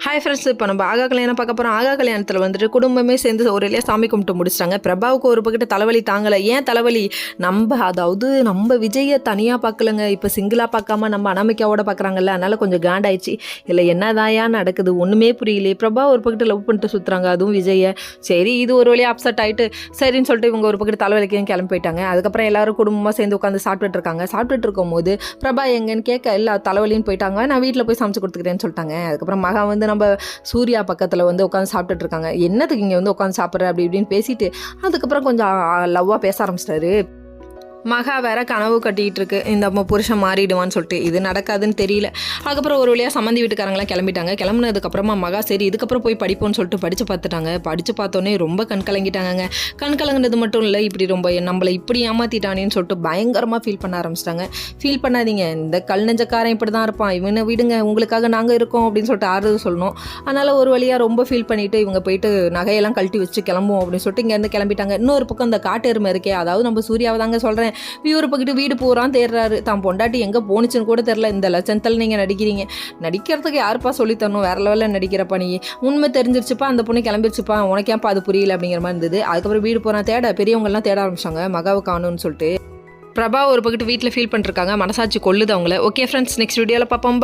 Hi friends, இப்போ நம்ம ஆகா கல்யாணம் பார்க்க போகிறோம். ஆகா கல்யாணத்தில் வந்துட்டு குடும்பமே சேர்ந்து ஒரு வழியாக சாமி கும்பிட்டு முடிச்சிட்டாங்க. பிரபாவுக்கு ஒரு பக்கத்து தலைவலி தாங்கலை. ஏன் தலைவலி? நம்ம விஜயை தனியாக பார்க்கலங்க, இப்போ சிங்கிளாக பார்க்காம நம்ம அனாமிக்காவோட பார்க்குறாங்கல்ல, அதனால் கொஞ்சம் காண்டாயிடுச்சு. இல்லை என்னதாயா நடக்குது ஒன்றுமே புரியல. பிரபா ஒரு பக்கத்து லவ் பண்ணிட்டு சுற்றுறாங்க, அதுவும் விஜயை. சரி, இது ஒரு வழியாக அப்செட் ஆகிட்டு சரின்னு சொல்லிட்டு இவங்க ஒரு பக்கத்து தலைவலிக்கு கிளம்பி போயிட்டாங்க. அதுக்கப்புறம் எல்லாரும் குடும்பமாக சேர்ந்து உட்காந்து சாப்பிட்டுட்டு இருக்கும்போது பிரபா எங்கன்னு கேட்க எல்லா தலைவலின்னு போயிட்டாங்க. நான் வீட்டில் போய் சமைச்சு கொடுத்துக்கிறேன்னு சொல்லிட்டாங்க. அதுக்கப்புறம் மகா வந்து நம்ம சூர்யா பக்கத்தில் வந்து உட்காந்து சாப்பிட்டுட்டு இருக்காங்க. என்னத்துக்கு இங்கே வந்து உட்காந்து சாப்பிட்ற அப்படி இப்படின்னு பேசிட்டு அதுக்கப்புறம் கொஞ்சம் லவ்வாக பேச ஆரம்பிச்சிட்டாரு. மகா வேற கனவு கட்டிகிட்டு இருக்கு, இந்த புருஷன் மாறிடுவான்னு சொல்லிட்டு. இது நடக்காதுன்னு தெரியல. அதுக்கப்புறம் ஒரு வழியாக சம்மந்தி வீட்டுக்காரங்களாம் கிளம்பிட்டாங்க. கிளம்புனதுக்கப்புறமா மகா சரி இதுக்கப்புறம் போய் படிப்போன்னு சொல்லிட்டு படித்து பார்த்துட்டாங்க. படித்து பார்த்தோன்னே ரொம்ப கண் கலங்கிட்டாங்க. கண் கலங்கினது மட்டும் இல்லை, இப்படி ரொம்ப நம்மளை இப்படி ஏமாற்றிட்டானேன்னு சொல்லிட்டு பயங்கரமாக ஃபீல் பண்ண ஆரம்பிச்சிட்டாங்க. ஃபீல் பண்ணாதீங்க, இந்த கல் நெஞ்சக்காரன் இப்படி தான் இருப்பான், இவனை விடுங்க, உங்களுக்காக நாங்கள் இருக்கோம் அப்படின்னு சொல்லிட்டு ஆறுதல் சொல்லணும். அதனால் ஒரு வழியாக ரொம்ப ஃபீல் பண்ணிவிட்டு இவங்க போயிட்டு நகையெல்லாம் கழட்டி வச்சு கிளம்புவோம் அப்படின்னு சொல்லிட்டு இங்கேருந்து கிளம்பிட்டாங்க. இன்னொரு பக்கம் இந்த காட்டு எருமை இருக்கே, அதாவது நம்ம சூர்யாவை தாங்க சொல்கிறேன், வியூரை பக்கிட்டு வீடு பூரான் தேடுறாரு. தான் பொண்டாட்டி எங்கே போணுச்சுன்னு கூட தெரில. இந்த லட்சத்தில் நீங்கள் நடிக்கிறதுக்கு யாருப்பா சொல்லித்தரணும், வேற லெவலில் நடிக்கிறப்பா நீ. உண்மை தெரிஞ்சிருச்சுப்பா, அந்த பொண்ணு கிளம்பிருச்சுப்பா, உனக்கேப்பா அது புரியல அப்படிங்கிற மாதிரி இருந்தது. அதுக்கப்புறம் வீடு போகிறான், பெரியவங்கெல்லாம் தேட ஆரம்பிச்சாங்க மகாவை காணும்னு சொல்லிட்டு. பிரபா ஒரு பக்கத்து வீட்டில் ஃபீல் பண்ணிருக்காங்க, மனசாட்சி கொள்ளுது அவங்கள. ஓகே ஃப்ரெண்ட்ஸ், நெக்ஸ்ட் வீடியோவில் பார்ப்போம்.